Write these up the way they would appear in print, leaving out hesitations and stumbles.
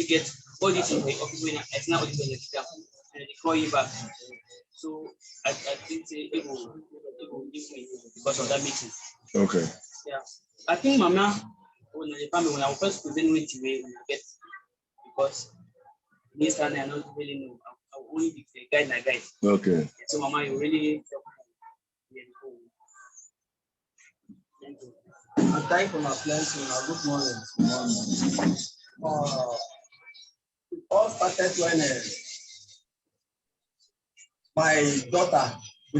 Get all this in the office when it's now and they call you back. So I think it will give me because of that meeting. Okay. Yeah. I think Mama when the family when I will first present with you get because this time I don't really know. I will only be a guide. Okay. So Mama, you really thank you. And thank you for my blessing. Good morning. It all started when my daughter. So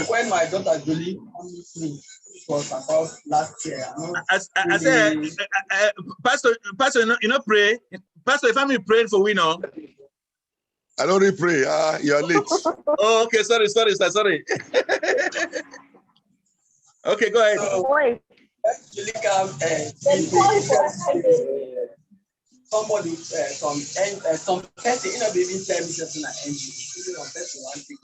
when my daughter Julie asked me, it was about last year. I said, Pastor, you know, pray. Pastor, if I'm praying for we now. I don't really pray. You're late. Oh, okay. Sorry. Okay, go ahead. So, Julie come somebody some person, you know, baby tell me something like NG. Person one thing.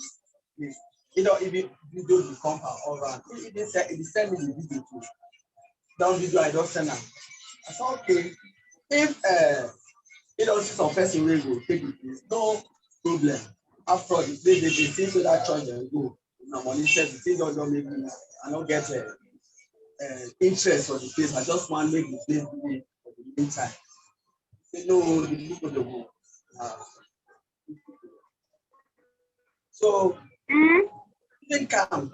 You know, if you do the compound all around, if they send me the video too. That video I just send them. I said, okay, if you know some person will go take it, no problem. After the day they see to that church and go, my money said the thing don't make me. I don't get interest on the place. I just want to make the place for the meantime. No, the people don't go. So, even come.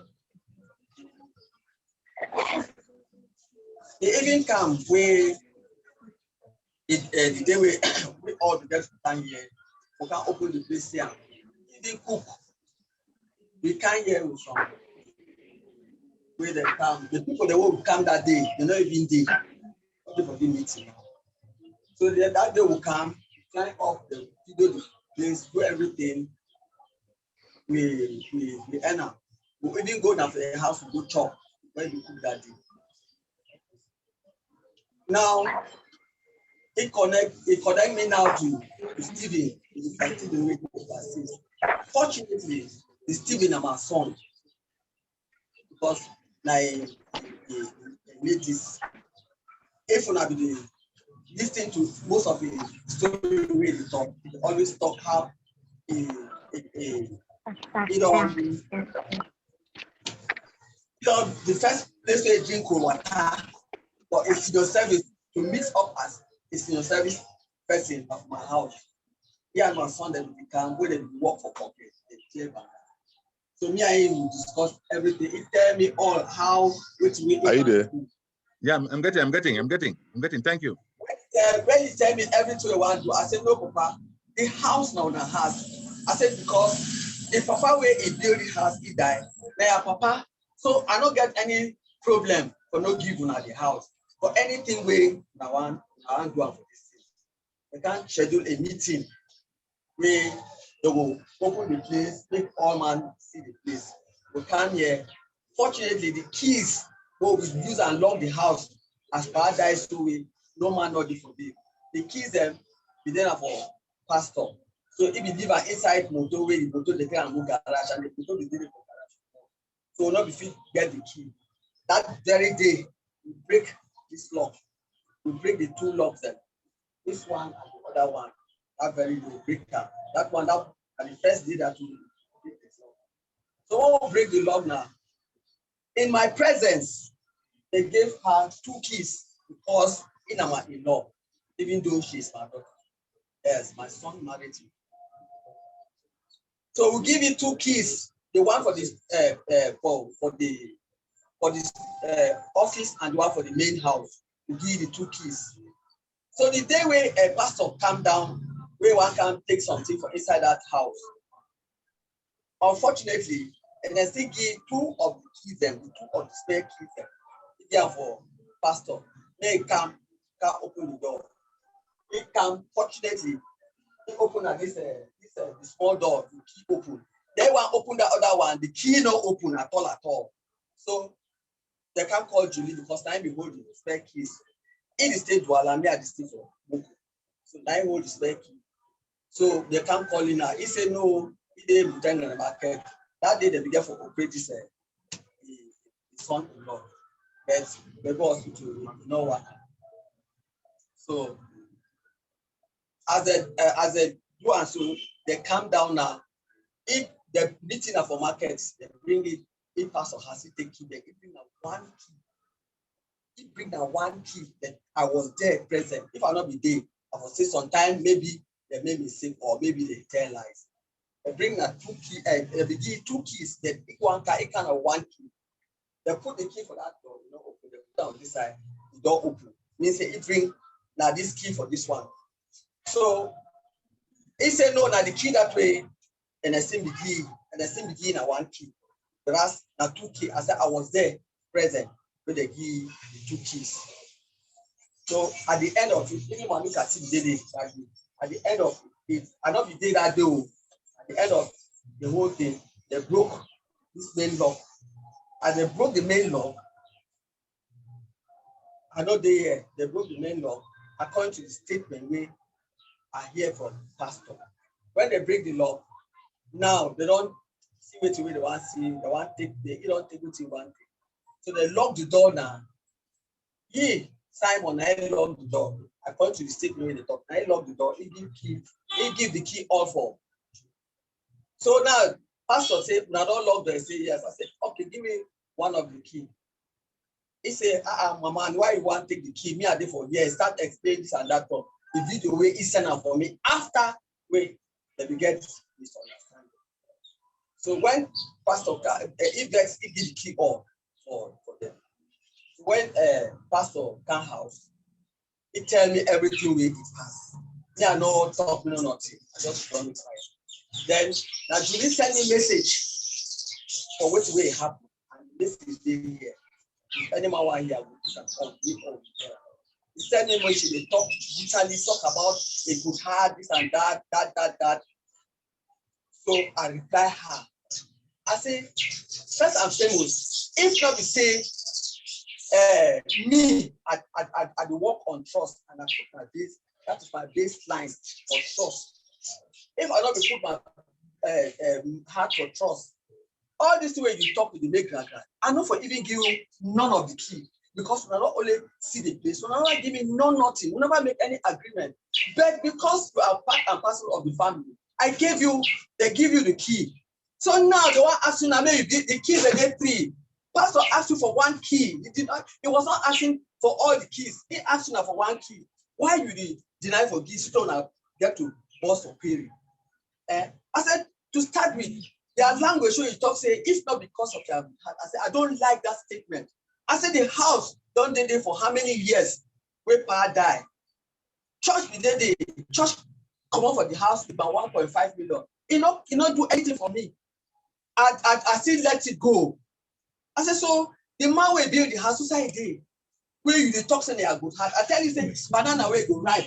The even come where the day we all the guys stand here, we can open the place here. Even cook. We can't hear with some. Where they come, the people that will come that day, they're not even there. For the meeting. So that day will come, climb up the place, do everything. We end up. We even go down to the house to go chop when we cook that day. Now it connect me now to Stephen. Stephen fortunately, Stephen is my son because I made this. If I be listening to most of the story we talk, they always talk how the first place where you drink water, but it's your service to mix up as it's in your service person of my house. He and my son that become where they work for corporate, they clear back. So me and him will discuss everything. He tell me all how which way. Are you there? Yeah, I'm getting. Thank you. When he tell me everything I want to do, I said no, Papa. The house now the house. I said because the Papa where he build the house, he died. Now Papa, so I don't get any problem for no giving at the house. For anything where I want do for this thing. I can't schedule a meeting where they will open the place, make all man see the place. We come here. Fortunately, the keys will we use and lock the house as paradise to we no man not forbid. The keys them be there for pastor. So if you leave an inside motor where the motor they can go garage and the motor be there for garage. So we'll not be fit get the key. That very day we break this lock. We break the two locks them. This one and the other one. That very day we break them. That one that and the first day that we break the lock. So when we break the lock now, in my presence, they gave her 2 keys because in our in-law, even though she is my daughter. Yes, my son married me. So we give you 2 keys. The one for this for the office and the one for the main house. We give you the 2 keys. So the day where a pastor come down, where one can take something from inside that house. Unfortunately, and they still give 2 of the keys them, 2 of the spare keys them. Therefore, pastor, they can't open the door. It can fortunately open at this the small door, the key open. Then one open the other one, the key not open at all. So they can't call Julie because time be holding the spare keys. In the state Douala, me at the state of Boko. So now hold the spare key. So they can't call in her. He said no, he didn't return on the market. That day they began for operate this son-in-law. But they go hospital, you know what. So as a do and so they come down now. If the meeting for markets, they bring it. If Pastor has to take key, they bring one key. He bring that one key that I was there present. If I not be there, I will say sometime maybe they made mistake or maybe they tell lies. They bring that two key, they give two keys. They pick one car, it kind of one key. They put the key for that door, open. They put it on this side, the door open. Means it bring now this key for this one. So he said no, now the key that way, and I still begin, in one key. Whereas now two key, I said I was there present. They give the two keys. So at the end of it, anyone look at it, at the end of it, I not be there that day. At the end of the whole thing, they broke this main lock. And they broke the main lock. I know they broke the main lock according to the statement we are here from pastor. When they break the lock, now they don't see what they want to see. They want to take they don't take what they want to. So they lock the door now. Simon, I lock the door. According to the statement they talk, I lock the door. He give the key all for. So now, pastor said, "Now don't lock the door." I say yes. I said, "Okay, give me one of the key." He said, "Mama, why you want to take the key? Me, I did for years. Start explaining this and that. The video way he sent out for me after we get misunderstanding." So when pastor, if he give the key all for them. When pastor come house, he tell me everything we it has. Me, I no talk, no nothing. I just run it right. Then now Julie send me message for which way it happen. And this is here. If anyone want here, we can come. He send me message. They talk brutally, talk about a good heart, this and that. So I reply her. I say, first and foremost, if not be say. Me, I work on trust and I put my base, that is my baseline for trust. If I don't put my heart for trust, all this way you talk with the maker, I know for even give you none of the key because we not only see the place, we not give me nothing, we never make any agreement. But because you are part and parcel of the family, they give you the key. So now they want to ask you now, maybe the keys are get 3. Pastor asked you for one key. He was not asking for all the keys. He asked you now for one key. Why you deny for keys? You don't get to boss for period. I said, to start with, their language, so you talk, say, if not because of your heart. I said, I don't like that statement. I said, the house don't they there for how many years? Where Pa die. Church be there, church come out for the house with about 1.5 million. He not do anything for me. I still let it go. I said, so the man will build the house society where you talk saying they are good heart. I tell you, say banana way go ripe.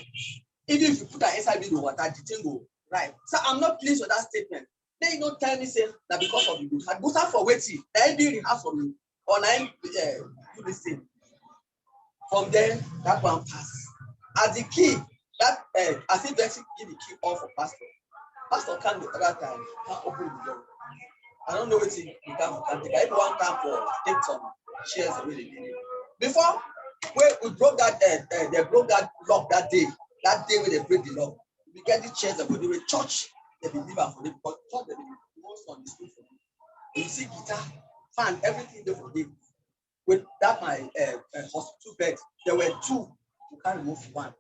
Even if you put that inside the water, the thing go ripe. So I'm not pleased with that statement. Then you don't tell me say that because of the good heart. Good heart for waiting. They build the house for me. Or I do this thing. From there, that one pass. As the key, that I think they give the key off for pastor. Pastor can't the other time, can't open the door. I don't know what you can take. Everyone come for take some shares away. Before we broke that, they broke that lock that day. That day when they break the lock, we get the chairs that go to church. They believe for them, but church they believe most on the school for them. You see guitar, fan, everything there for them. With that my hospital bed, there were 2. You can't remove one.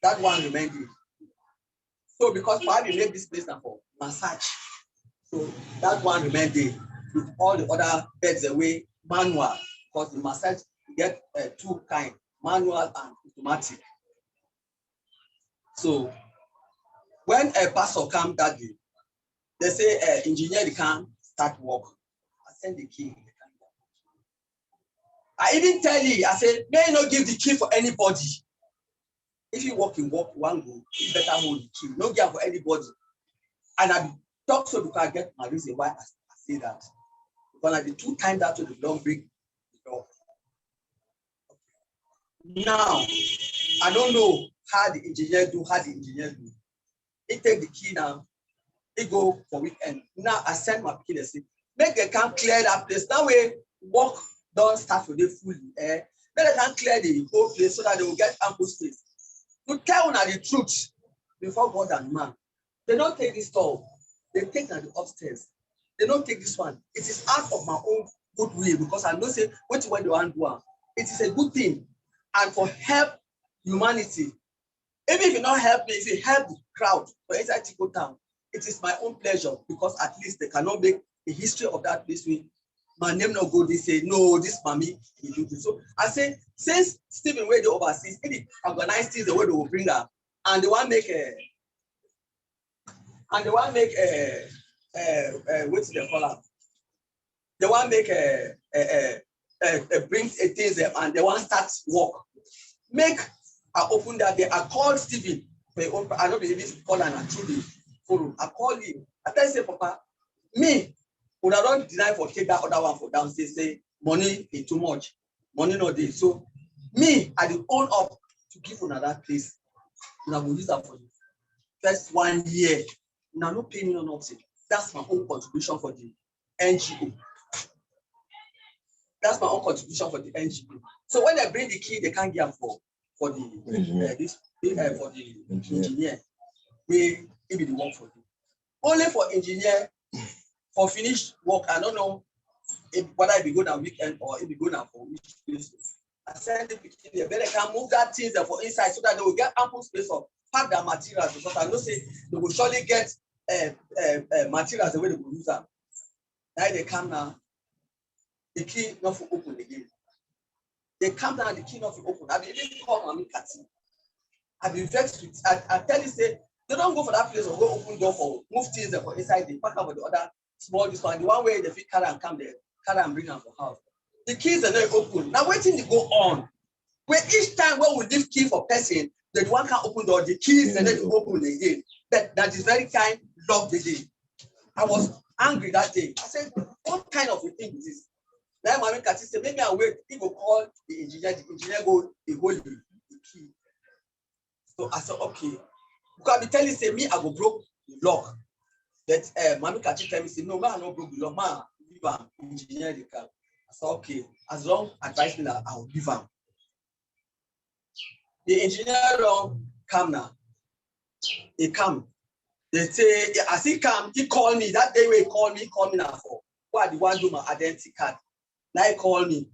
That one remained. So because why we made this place now for massage. So that one remained there with all the other beds away manual because the massage get 2 kinds, manual and automatic. So when a pastor come that day, they say engineer they can start work. I send the key. I even tell you, I said, may not give the key for anybody. If you walk, one go, you better hold the key. No give for anybody. And I talk so because I get my reason why I say that. Because I did 2 times that to the long break the door. Now, I don't know how the engineer do. He take the key now. He go for weekend. Now I send my kid and say, make they can clear that place. That way, work don't start for the fully. Make they can clear the whole place so that they will get ample space. To tell now the truth before God and man. They don't take this door. They take now the upstairs. They don't take this one. It is out of my own goodwill because I know say what you want to do. It is a good thing. And for help humanity. Even if you not help me, if you help the crowd for inside Chico Town, it is my own pleasure because at least they cannot make a history of that place with my name not go. They say, no, this mommy, he do this. So I say, since Stephen Wade overseas, he organize things the way they will bring her, and they want make what's the call? They want make bring things and they want start work. Make I open that day. I called Stephen. I don't believe this call and I truly follow. I call him. I tell say, Papa, me, would I don't deny for take that other one for downstairs, say money is too much, money not there. So me, I will own up to give another place. And I will use that for you. First 1 year. Now no pay me or nothing. That's my own contribution for the NGO. That's my own contribution for the NGO. So when they bring the key, they can't give for the engineer. We it be the work for them. Only for engineer for finished work. I don't know whether it be good on weekend or it be good on for which place. I send the picture. They better can move that things for inside so that they will get ample space of pack their materials because I know say they will surely get materials the way they will use them. Now they come now. The key not for open again. They come down, the key not for open. I be even call Mami Kati. I be vexed with. I tell you say they don't go for that place or go open door for move things for inside. They pack up with the other small this one. The one way they fit carry and come there, carry and bring them for house. The keys are not open. Now waiting to go on. Where each time when we leave key for person, the one can open door, the keys and then open again. That is very kind, locked the day. I was angry that day. I said, what kind of a thing is this? Then Mami Kati said, maybe I wait. He go call the engineer go, he hold the key. So I said, okay. Because I be telling say me, I go broke the lock. But Mami Kati tell me, say, no, man, I not broke the lock, man. Give him engineer the car. I said, okay, as long advise me that I will give him. The engineer don't come now. He come. They say, as he come, he call me. That day when he call me now for what the one do my identity card. Now he call me.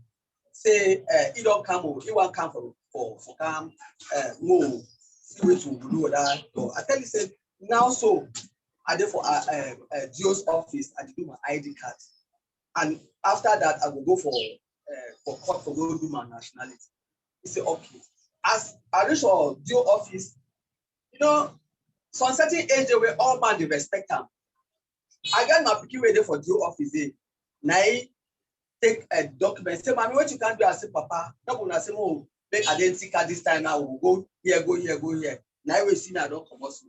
Say he don't come, he won't come for come move. See way to do that. So I tell you, say now so I did for Dio's office, I do my ID card. And after that, I will go for court for go do my nationality. He said, okay. As I reach for Dio office, you know, some certain age where all man they respect them. I got my picky ready for Dio office. Now take a document. Say, mommy, what you can do? I say, Papa, no gonna say, oh, make identity card this time now. We'll go here, go here, go here. Now we see me, I don't come also.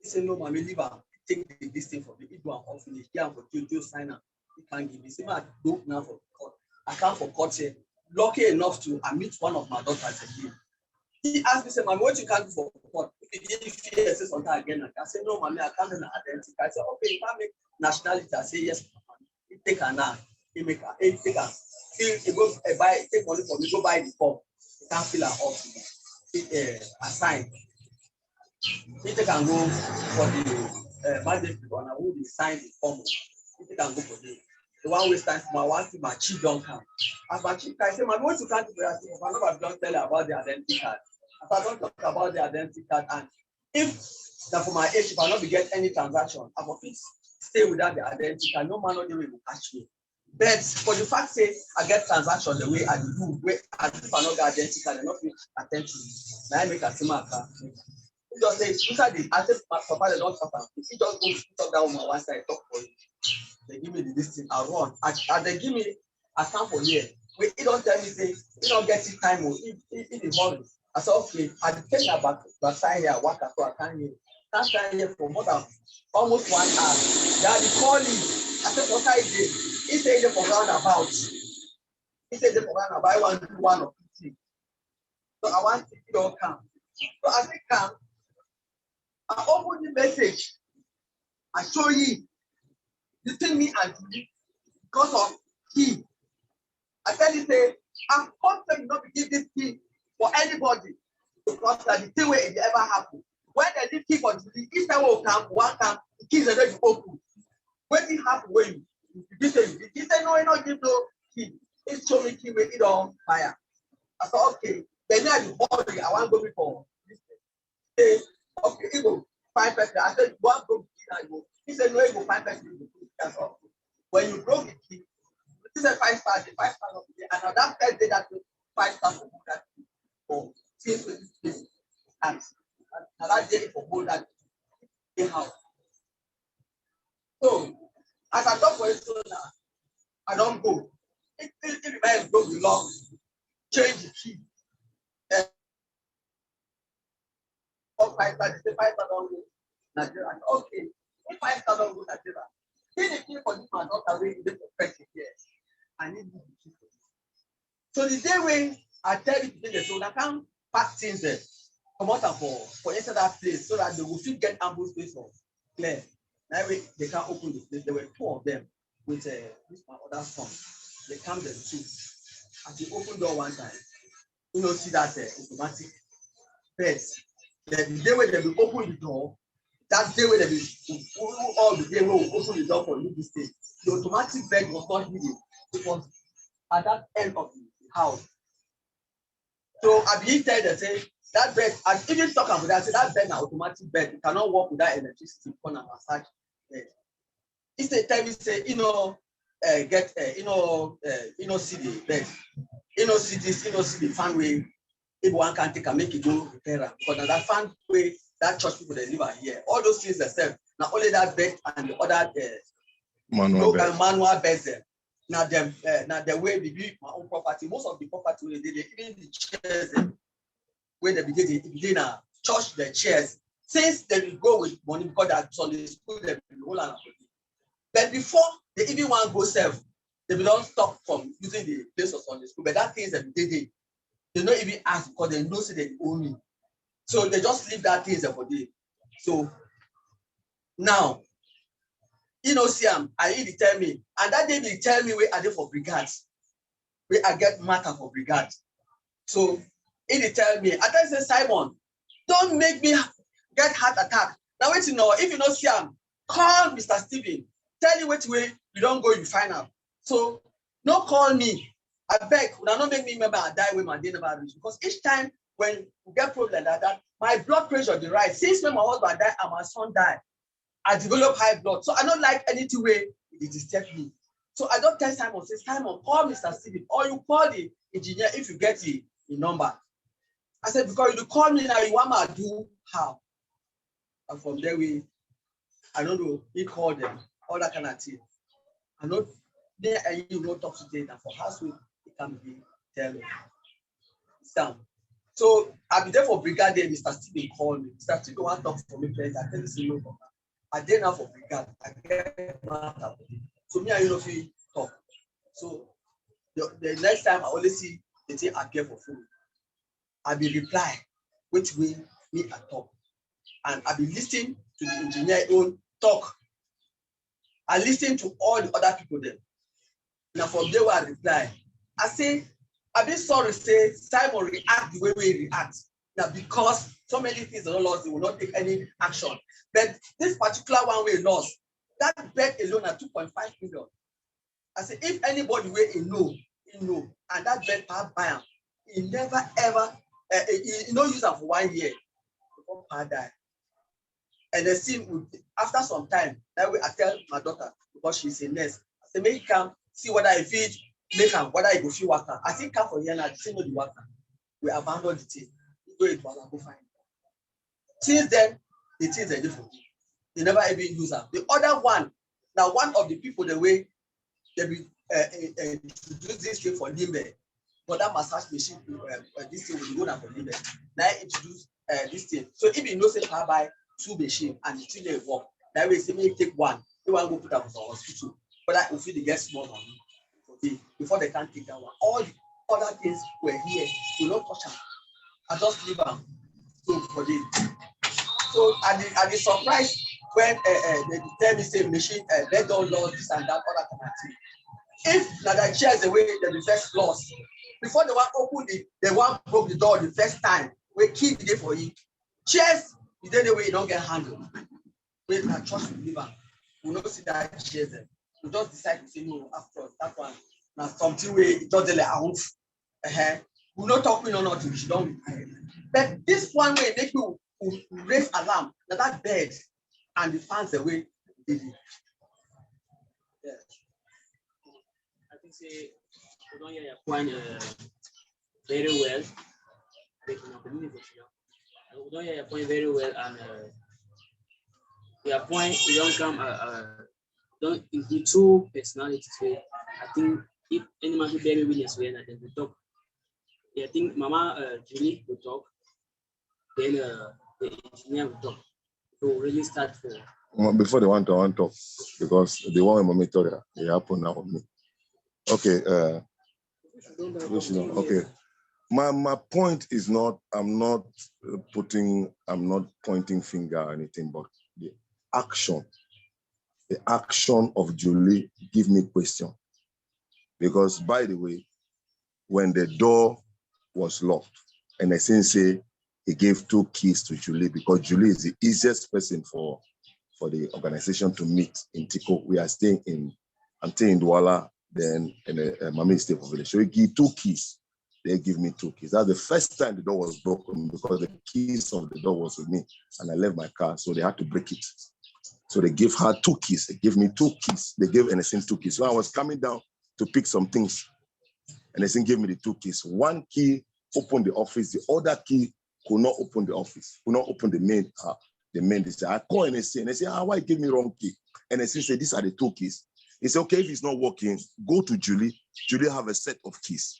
He said, no, mommy, leave her. Take this thing for me. He do an office. Here for Dio sign up. He can't give me. Say, man, don't now for court. I can't for court here. Lucky enough to meet one of my daughters again. He asked me, say, Mommy, what you can do for court? If he say something again, I say, no, Mommy, I can't do an identity. I say, okay, if I make nationality, I say, yes, Mommy. He take her now. He make her. He take her. He go buy, take money for me, go buy the form. He can't fill her up. He assign. He take and go for the magistrate one. I will sign the form. He take and go for the one waste time for my one thing, my chief don't come. As my chief, I say, man, what you can't do for that thing? If I know, don't tell you about the identity card. If I don't talk about the identity card, and if that for my age, if I not be get any transaction, I will stay without the identity card. No man on the way will catch me. But for the fact say I get transaction the way I do, where as if I not get identity card, I not be attend to me. Now I make a similar card. He just say, inside the I say, Papa, they don't talk. If he just go talk down on one side, talk for you. They give me the listing, I run. And they give me a stamp for here. Wait, he don't tell me, say, he don't get it time, he hurry. I said, okay, I take her back side here, work so I can't hear. Can't stand here for more than almost 1 hour. Daddy called me. I said, what I did? He said, they for roundabout. He said, they for roundabout. I want to do 1 or 2 things. So I want to see all come. So as they come, I open the message. I show you. You tell me and you because of he. I tell you, say, I'm confident not to give this key for anybody because that the thing where it ever happen. When they leave key for the each time will come, one time, the keys are ready to open. When it happen, when you say no, you not give no key. It's show me key where it on fire. I said, okay, then now you body, I want to go before. Say, okay, you go 5 person. I said, one go key now you go. He said, no, you go 5 person. That's all. When you broke the key, this is a 5 stars, the 5 stars of the day, and on that third day, that 5 stars of that for since this and that day for gold that they have. So as I talk for it so now, I don't go. If the man broke the lock, change the key. 5 stars, the 5 stars don't go Nigeria. Okay, if 5 stars don't go Nigeria, then the key for this man not away in the perfect here. I need the key for this. So the day when I tell you to the so I can't pack things there, come out for inside that place so that they will fit get ambush space for clear. That way they can't open the place. There were 2 of them with this my other son. They come there too. As they open door one time, you know, see that automatic bed. The day when they will open the door, that day when they will all the day when we open the door for you this day, the automatic bed was not hidden. It was at that end of the house. So I believe that say that bed, and even talk about that, say that bed now automatic bed, it cannot work without electricity on a massage bed. It's a time we say, see the bed, see this, see the fan way, if one can take and make it go repair. Because that fan way, that church people they live here, all those things themselves, not only that bed and the other manual beds there. Now them, now the way we build my own property, most of the property they did, even the chairs, where they begin church the chairs. Since they will go with money because that's Sunday school, they will hold on. But before they even want to go serve, they will not stop from using the place of Sunday school. But that things that they don't even ask because they know say they own it. So they just leave that things for them. So now, see I need to tell me, and that day they tell me where are they for brigades, where I get matter for brigade. So he tell me, I tell say Simon, don't make me get heart attack. Now wait, if you don't see him, call Mr. Stephen. Tell you which way you don't go, you find out. So no call me. I beg, will not make me remember I die with my day never reach. Because each time when we get problem like that, my blood pressure the rise. Since when my husband died and my son died, I develop high blood. So I don't like anything way it disturb me. So I don't tell Simon, say Simon, call Mr. Stephen, or you call the engineer if you get the number. I said, because you call me now, you want me to do how? And from there, I don't know, he called them, all that kind of thing. I know, there and you wrote up to date, and for house week, it can be tell me. So I'll be there for brigade day, Mr. Stephen called me. Mr. Stephen want to talk for me, please. I tell you, no, I did now for brigade. I get matter. So me and you know, we talk. So the next time I only see the thing I get for food. I will reply which way me I talk. And I be listening to the engineer own talk. I listen to all the other people there. Now from there where I reply, I say, I be sorry say Simon react the way we react. Now because so many things are not lost, they will not take any action. But this particular one we lost, that bet alone at 2.5 million. I say if anybody where he know, and that bet per buy him, he never ever he no use them for 1 year before pa die. And the scene after some time, that way I tell my daughter because she's a nurse. I say make come see whether I feed, make him whether he go feel worker. I think come for here now, say no the worker. We abandon the thing. Go it go find. Since then, the things are different. They never even use them. The other one, now one of the people the way they be introduce this thing for Limbe, for that massage machine, this thing will go down for living. Now introduce this thing. So if you know say I buy 2 machines and the 3 days work, that way say maybe take 1, you want to go put that for hospital. But that will feel they get small money for the before they can take that one. All the other things were here, you not touch them. I just leave them. So for the I be surprised when they tell me say machine they don't lose this and that other kind of thing. If the chairs the way they be first lost before they want open they want broke the door the first time we keep the day for you. Chairs the day the way you don't get handled. Wait, I trust you live. We not see that chairs them. We just decide to say no after that one. Now something way it just like out. We not talking or nothing. She don't. But this one way make you raise alarm that bed and the fans the way they did. Yeah. I think say we don't hear your point very well. We don't hear your point very well, and your point you don't come don't include 2 personalities. Where I think if anyone who very willing to then we talk. Yeah, I think Mama Julie will talk. Then the engineer will talk. So we'll really start for. Before they want to talk, because the one mommy told her, it happened now on me. Okay. Okay. My point is not, I'm not pointing finger or anything, but the action of Julie give me question. Because by the way, when the door was locked, and I say he gave 2 keys to Julie because Julie is the easiest person for the organization to meet in Tiko. I'm staying in Douala, then Mami is staying for village. So he gave 2 keys. They give me 2 keys. That's the first time the door was broken because the keys of the door was with me and I left my car, so they had to break it. So they gave her 2 keys. They gave me 2 keys. They gave NSN 2 keys. So I was coming down to pick some things. NSN gave me the 2 keys. 1 key opened the office. The other key could not open the office. Could not open the main. They said, I call NSN. And they say, why you give me wrong key? And NSN said, these are the 2 keys. He said, okay, if it's not working, go to Julie. Julie have a set of keys.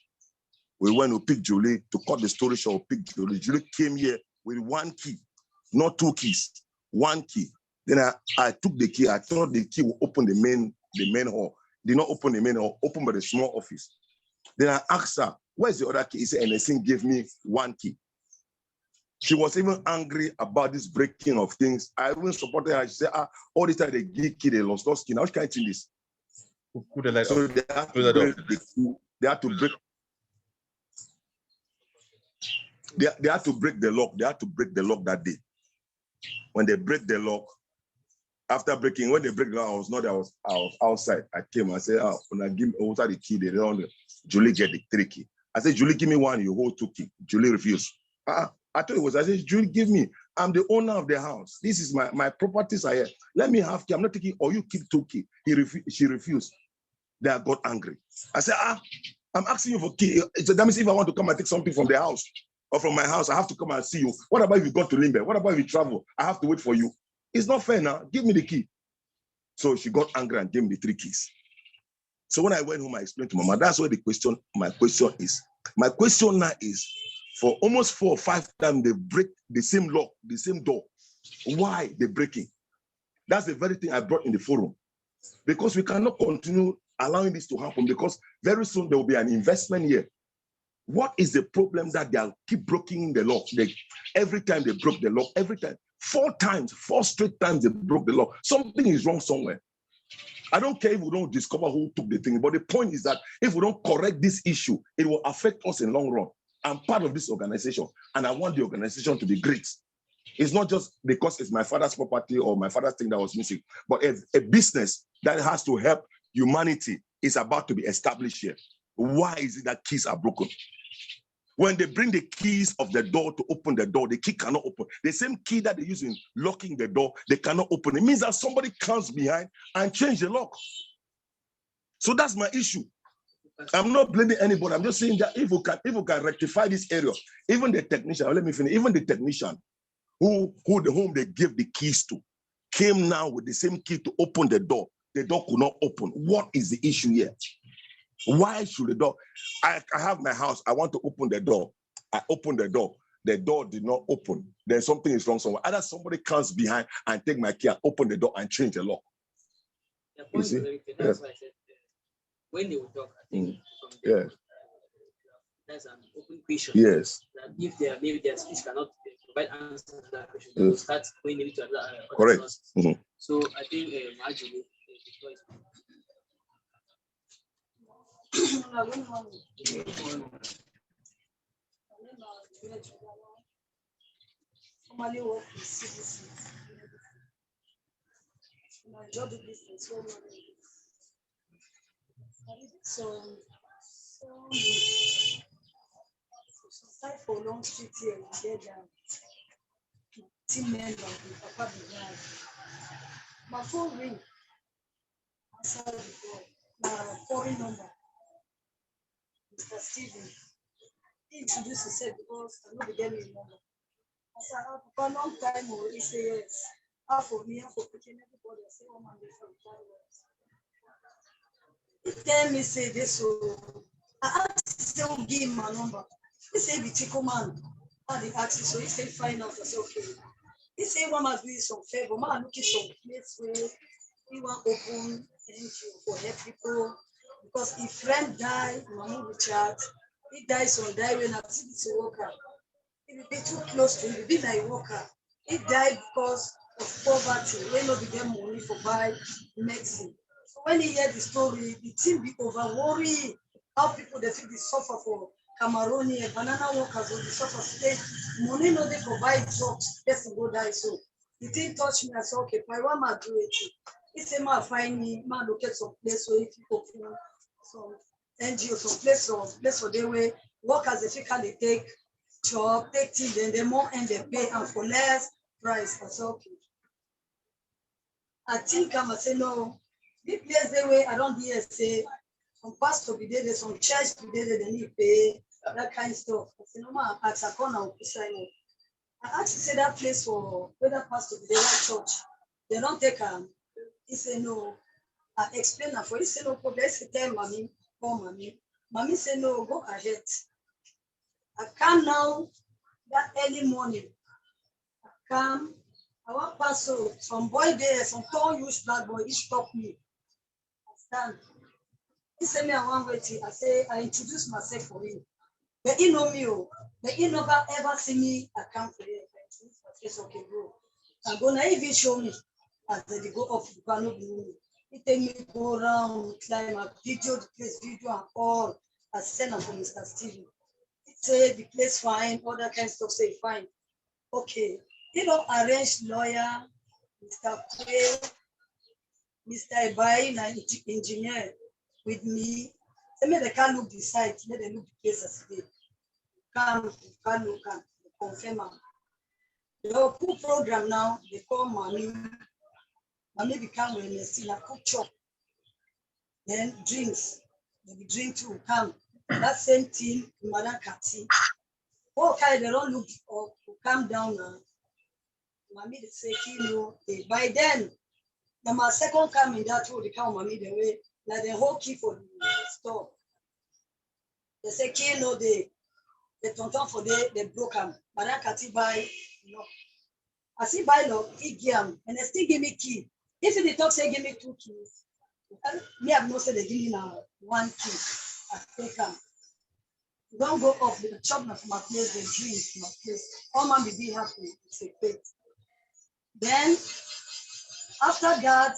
We went to pick Julie to cut the story short. Pick Julie. Julie came here with 1 key, not 2 keys. 1 key. Then I took the key. I thought the key would open the main hall. Did not open the main hall. Open by the small office. Then I asked her, where's the other key? He said, NSN gave me 1 key. She was even angry about this breaking of things. I even supported her. She said, all this time they give key, they lost skin. How can I change this? So they have to break the key. They have to break. They had to break the lock. They had to break the lock that day. When they break the lock, after breaking, when they break the lock, I was outside. I came. I said, when I give over the key, they don't. Julie get the 3 key. I said, Julie, give me 1. You hold 2 key. Julie refused. I told you, I said, Julie, give me. I'm the owner of the house. This is my properties are here. Let me have key. I'm not taking, or you keep 2 key. She refused. They got angry. I said, I'm asking you for key. So that means if I want to come and take something from the house or from my house, I have to come and see you. What about if you go to Limbe? What about if you travel? I have to wait for you. It's not fair now. Give me the key. So she got angry and gave me the 3 keys. So when I went home, I explained to Mama, that's where my question is. My question now is, for almost 4 or 5 times, they break the same lock, the same door. Why they breaking? That's the very thing I brought in the forum. Because we cannot continue allowing this to happen, because very soon there will be an investment here. What is the problem that they'll keep breaking the lock? Every time they broke the lock, every time, 4 straight times they broke the lock. Something is wrong somewhere. I don't care if we don't discover who took the thing, but the point is that if we don't correct this issue, it will affect us in the long run. I'm part of this organization, and I want the organization to be great. It's not just because it's my father's property or my father's thing that was missing, but a business that has to help humanity is about to be established here. Why is it that keys are broken? When they bring the keys of the door to open the door, the key cannot open. The same key that they use in locking the door, they cannot open. It means that somebody comes behind and change the lock. So that's my issue. I'm not blaming anybody. I'm just saying that if we can rectify this area, even the technician, let me finish, even the technician whom they gave the keys to came now with the same key to open the door. The door could not open. What is the issue here? Why should the door? I have my house. I want to open the door. I open the door. The door did not open. Then something is wrong somewhere. Either somebody comes behind and take my key and open the door and change the lock. The point is very clear. That's why I said when they will talk, I think from there, that's an open question. Yes. That if they are, maybe their speech cannot provide answers to that question, they will start going into other correct. So I think marginally, Normally work with CDC. My job is so many. So for long street here, we get team member with Papa behind. My phone ring. Answer the door. My foreign number. Mr. Steven. He introduced himself because I know the game number. I said, for a long time, he said yes. Half of me, half of picking everybody. I say, oh man, he tell me, say this, so I asked him to give him my number. He said, the Chico man. And he asked him, so he said, find out. I said, okay. He said, one must do some favor. Man, looking some place where he want open NGO for help people. Because if friend die, Mama will chat. He dies on die when I see this worker. He will be too close to him. He will be like worker. He died because of poverty. When not get money for buy medicine. So when he heard the story, the team be over worry how people they feel they suffer for Cameroonian and banana workers or the suffer state money no they provide drugs. Person go die so. The thing touched me. I said, okay, I want to do it. He said, "Ma find me, ma locate some place where people feel some NGO, some place for their way workers they can they take job, take things, then they more and they pay and for less price." I said, okay. I think I'm say no. This place they way I don't hear say some pastor be there, some church be there, they need pay that kind of stuff. I say no man, ask a corner of sign up. I asked to say that place for whether pastor be there at church. They don't take he said no. I explain that for he said no problem. He said tell mommy, call mommy. Mommy said no, go ahead. I come now that early morning. I come. I want pastor. Some boy there, some tall use black boy. He stopped me. I stand. He said me I want waiting. I say I introduce myself for him. But he know me. But he never ever see me. I come for him. I introduce myself. Okay, bro. I'm gonna even show me as they go off. You cannot be me. He take me go around, climb a video, the place video and all. I send them for Mr. Steven. He say the place fine, all that kind of stuff. Say fine. Okay. He don't arrange lawyer, Mr. Quay, Mr. Ebai, engineer with me. Say me they can't look the site, let them look the place as they can't look and confirm. They will put program now, they call mommy. Mommy become when they still a cook chop. Then drinks. They be drink too, come. That same thing, Madam Kati. Okay, they don't look up to calm down now. Mommy they say, by then, the my second come in that road, they come mommy the way, like the whole key for the store. They say, Kilo, they don't for they broke them. Madam Kati buy, no. I see buy lock, he give them, and they still give me key. If they talk, say, give me 2 keys. Me have no say they give me now 1 key. I take them. Don't go off the chop from my place, they drink from my place. All man be happy, it's a faith. Then, after that,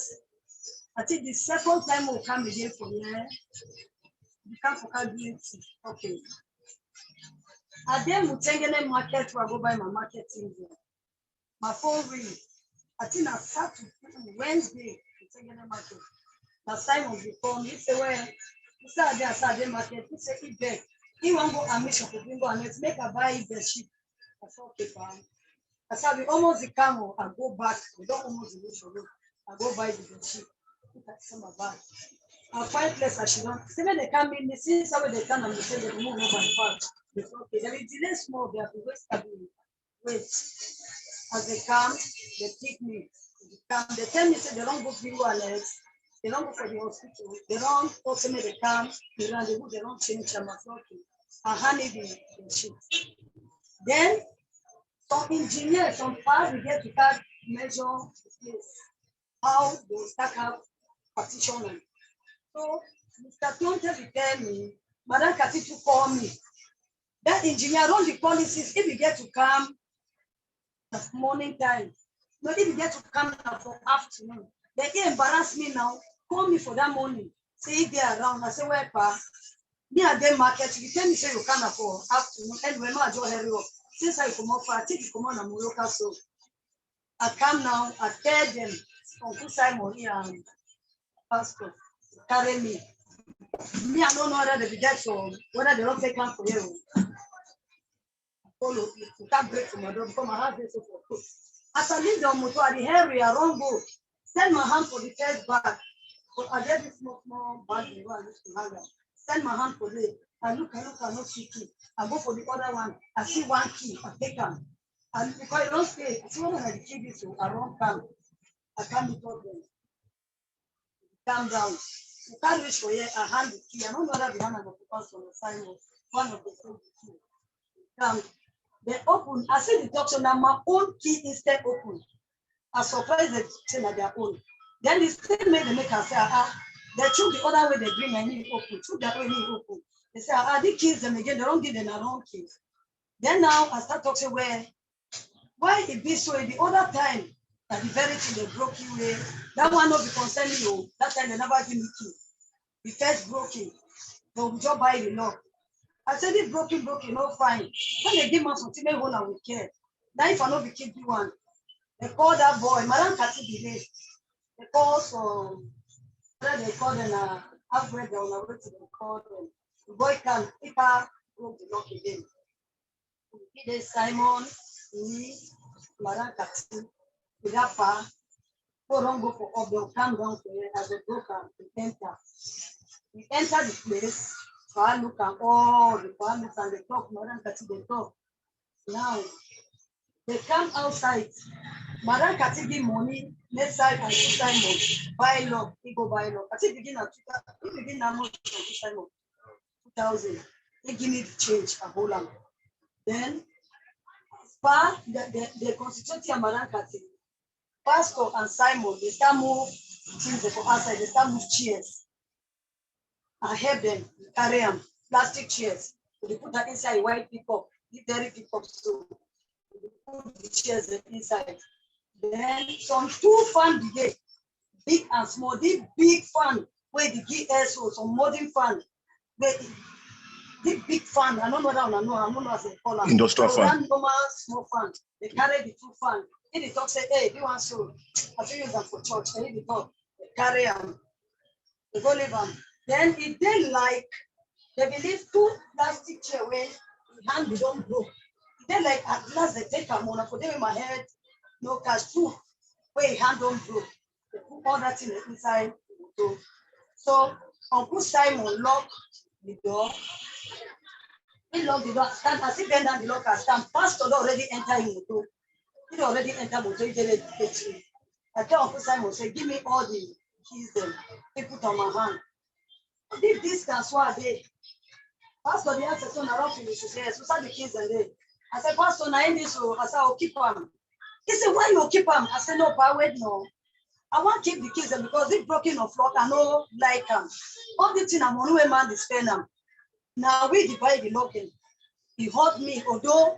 I think the second time will come again from here. You can't forget beauty. Okay. I then will take any market to go buy my market in there. My phone ring. I think I start to Wednesday to take any market. Now Simon before me, he said, well, he said, market. He said, he beg. He won't go and make sure to go and let's make a buy the sheep. I said, okay, fine. I said, we almost the camel and go back. We don't almost the road. I go buy the sheep. Some bag. I find place I should not. See when they come in, they see somewhere they come and they say they move over and part. Okay, there is delay small, they have to wait. As they come, they pick me. They come, they tell me say they don't go bingo Alex. They don't go for the hospital. They don't also make the come, they don't change them. And honey the shit. Then some engineers, some parts we get to start measure the place, how they stack up partitioning. So Mr. Tonte will tell me, Madam Kati to call me. That engineer run the policies if you get to come at morning time. Not if you get to come for afternoon. They embarrass me now. Call me for that morning. Say if they're around. I say, where pa? Me at the market. You tell me say you come for afternoon. Anyway, I just hurry up. Since I come up, I take you come on and local so. I come now. I tell them Uncle Simon here and Pastor carry me. Me, I don't know whether they be dead or whether they don't take camp for you. Follow, you can't break from my door because my house is so for. As I leave the motor at the area, I don't go. Send my hand for the first bag. But I get this small bag in I used to have. Send my hand for it. I look, I not see key. I go for the other one. I see one key. I take them. And because I don't stay, I see one of the key this I don't come. I can't be told them. Calm down. You can't reach for here. I hand the key. I don't know that the hand of the person on the sign was one of the key. Come. They open. I see the doctor now. My own key instead open. I surprised the thing at their own. Then they still made the maker say, they took the other way they bring my knee open. Took that way knee open. They say, they kills them again. They don't give them their own keys. Then now I start talking why it be so the other time that the very thing they broke you way. That one not be concerning you. That time they never give me key. The first broken. They will just buy the lock. I said it broken, no fine. When they give me something, they won't have care. Now if I not be keep you one, they call that boy, Madam Kati delay. They call some, they call them half-bread on the way to the call them. The boy can pick up, broke the lock again. He did Simon, me, Madam Kati, with that far. Don't go for up, they'll come down to here as a broker to enter. We enter the place. So I look at all the farmers and they talk, Madam Kati, they talk. Now, they come outside. Madam Kati give money, next side and Simon, buy love, he go buy love. Kati begin at 2,000, he begin at much Simon, 2,000. He give me the change, a whole lot. Then, the constitution Madam Kati, Pastor and Simon, they start move things for outside, they start move chairs. I help them carry them, plastic chairs. So they put that inside a white pickup, very pickup. So they put the chairs inside. Then some 2 fan brigade, big and small, this big fan where the GSO, some modern fan, where the big fan, I don't know that one, I don't know as they call it. Industrial fan. That normal small fan, they carry the 2 fan. If they talk, say, hey, do you want so? I show you that for church. And if they talk, they carry them, they go leave them. Then it did like, they believe 2 plastic chairs where the hand they don't broke. Then like at last they take them on, for them in my head, no cash, 2 where hand don't broke. They put all that in the inside. So Uncle Simon locked the door. He locked the door, stand, as he bent down the lock and stand. Pastor already entered in the door. He already entered the door, he did it. I tell Uncle Simon, say, give me all the keys then. He put on my hand. If this can swallow day, Pastor, the answer to around to me, she says, so the kids and they. I said, Pastor, now in this, I said, I'll keep them. He said, why you keep them? I said, no, but wait, no. I want to keep the kids because they broken on floor, I know like them. All the thing I'm on way man, they spend them. Now we divide the login. He hurt me, although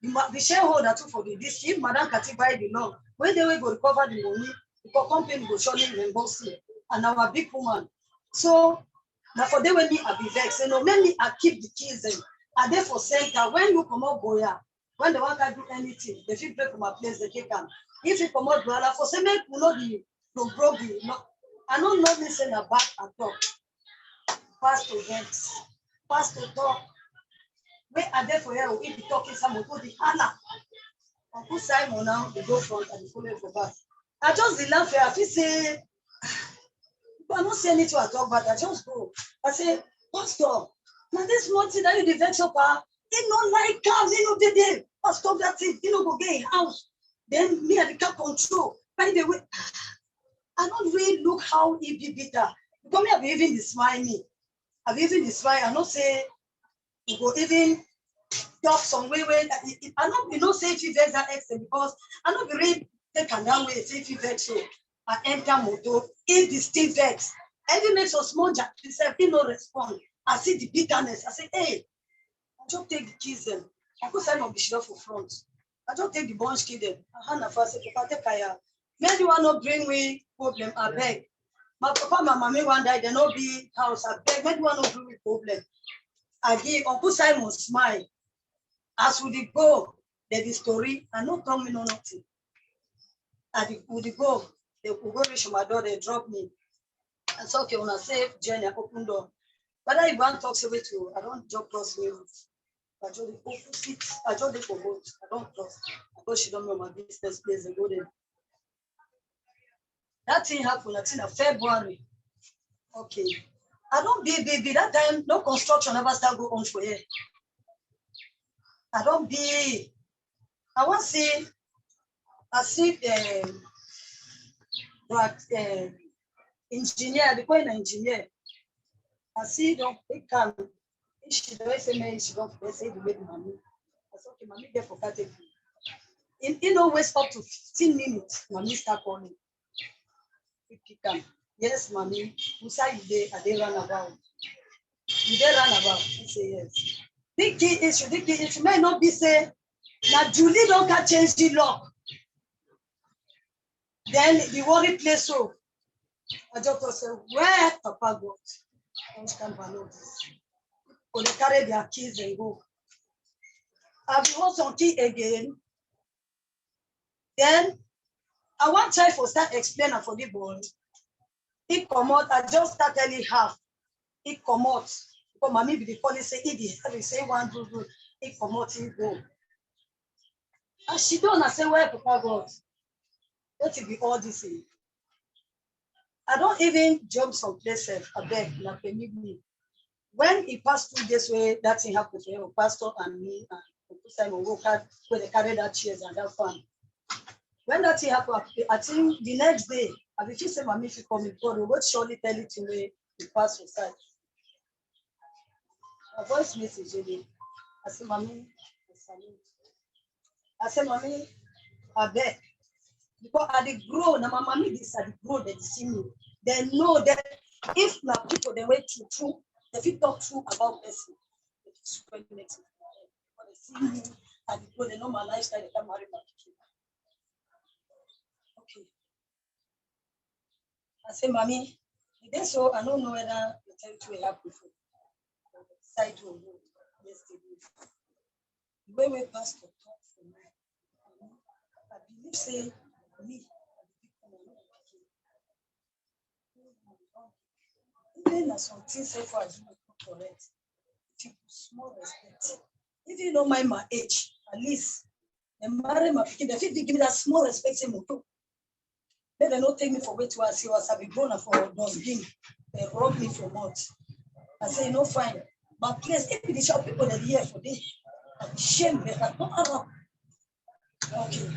the shareholder too for this, if Madam Kati buy the log, when they will go recover the money, the company will surely reimburse me. And I'm a big woman. So, now for them when me I be vexed, you know, let me I keep the keys in. And they for center when you come out Goya, when they want to do anything, they feel pay for my place, they take them. If you come out Goya, for some make you know the broke the no. I don't know me say that back and talk. Pastor vex, Pastor talk. Where are they for here? If you talking someone go the Hannah. Uncle Simon now they go front and they follow for back. I just the laugh here. I feel say. I don't say anything at all, but I just go. I say, Pastor, now this month that you vex up, he not like cars, he no did. Pastor, that thing, he no go get a house. Then me I become control. By the way, I don't really look how he be bitter. Because me, I've even despised me. I've even despised. I not say you go even talk some way. I not you know say if you vex that extent because I not be really take and that way say if you vex so I enter motor if the still vex. Every makes a small jack himself, he no respond. I see the bitterness. I say, hey, I just take the keys them. I go sign on Bishop for front. I just take the bunch key them. I hand a first take kaya. Maybe you want not bring me problem. I beg. My papa, my mommy one day they no be house. I beg. Maybe you want not bring me problem. I give Uncle Simon smile. As we go, the story. I no tell me no nothing. I would go. They could go reach my door. They drop me. And so okay, when I say journey, I open door. But I want to talk to you. I don't joke cross me. I just the opposite. I just the for both. I don't trust. Because she don't know my business place and go there. That thing happened. I think in February. Okay. I don't be that time. No construction never start go on for here. I don't be. I want to see. I see that engineer. They call an engineer. I see don't pick can. She don't say me. She don't say the way mommy. I said okay, mommy get for category. In no waste up to 15 minutes. Mommy start calling. Pick can. Yes, mommy. Who say you dey? I dey run about. You dey run about. He say yes. The key issue may not be say. Now Julie don't can change the lock. Then the worry place so. I just say where Papa got. When they carry their keys and go. I be hold some key again. Then I want try for start explaining for the boy. He come out. I just start telling half. He come out. Because mommy be the police say he say one do. He come out. He go. And she don't say where Papa got. What it be all this thing? I don't even jump some places. I beg, like me. When he passed through this way, that thing happened to him, Pastor and me, and Simon Walker, where they carried that chairs and that fan. When that thing happened, I think the next day, I if you say, Mommy, if you come in, God will surely tell it to me to pass your side. My voice message, I say, Mommy, I salute. I say, Mommy, I beg. Because at the grow, now my mommy this at the grow, they see me. They know that if my people they went through, they fit talk through about person. They see me at the grow, they know my lifestyle, they can marry my people. Okay. I say, Mommy, then so I don't know whether the territory have before. Side to yesterday. The way we pastor talk for me, I believe say me. Even as something say for as you correct, people small respect. If you don't mind my age, at least the marry my pikin, they fit give me that small respect. Say moto. Then they don't take me for way to ask you as I be grown up for dustbin. They rob me for months. I say no fine, but please, if the shop people that here for this, shame me. Okay.